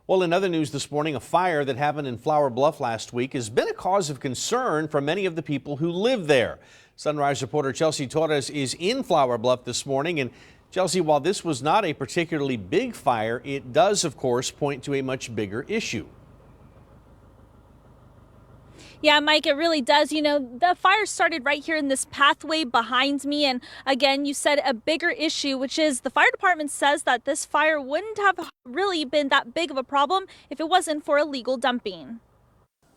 Well, in other news this morning, a fire that happened in Flour Bluff last week has been a cause of concern for many of the people who live there. Sunrise reporter Chelsea Torres is in Flour Bluff this morning. And Chelsea, while this was not a particularly big fire, it does, of course, point to a much bigger issue. Yeah, Mike, it really does. You know, the fire started right here in this pathway behind me. And again, you said a bigger issue, which is the fire department says that this fire wouldn't have really been that big of a problem if it wasn't for illegal dumping.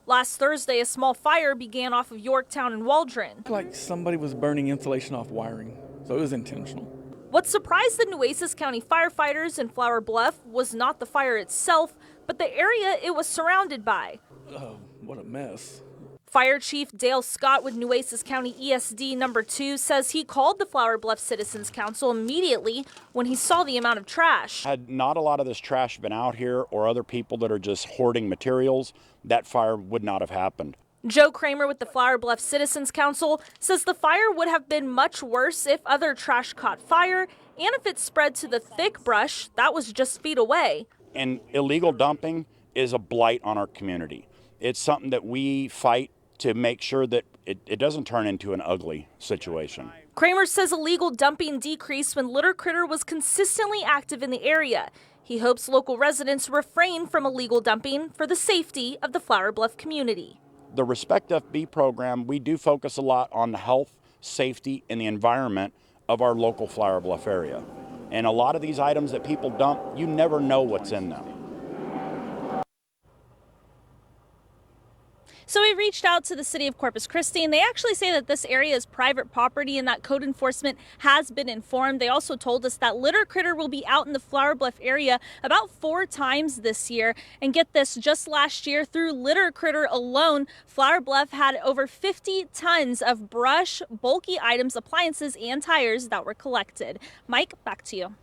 Last Thursday, a small fire began off of Yorktown and Waldron. Like somebody was burning insulation off wiring, so it was intentional. What surprised the NUECES County firefighters in Flour Bluff was not the fire itself, but the area it was surrounded by. Oh, what a mess. Fire Chief Dale Scott with NUECES County ESD number 2 says he called the Flour Bluff Citizens Council immediately when he saw the amount of trash. Had not a lot of this trash been out here or other people that are just hoarding materials, that fire would not have happened. Joe KRAMER with the Flour Bluff Citizens Council says the fire would have been much worse if other trash caught fire and if it spread to the thick brush that was just feet away. And illegal dumping is a blight on our community. It's something that we fight to make sure that it doesn't turn into an ugly situation. KRAMER says illegal dumping decreased when litter critter was consistently active in the area. He hopes local residents refrain from illegal dumping for the safety of the Flour Bluff community. The Respect FB program, we do focus a lot on the health, safety, and the environment of our local Flour Bluff area. And a lot of these items that people dump, you never know what's in them. So we reached out to the city of Corpus Christi, and they actually say that this area is private property and that code enforcement has been informed. They also told us that litter critter will be out in the Flour Bluff area about 4 times this year. And get this, just last year through litter critter alone, Flour Bluff had over 50 tons of brush, bulky items, appliances, and tires that were collected. Mike, back to you.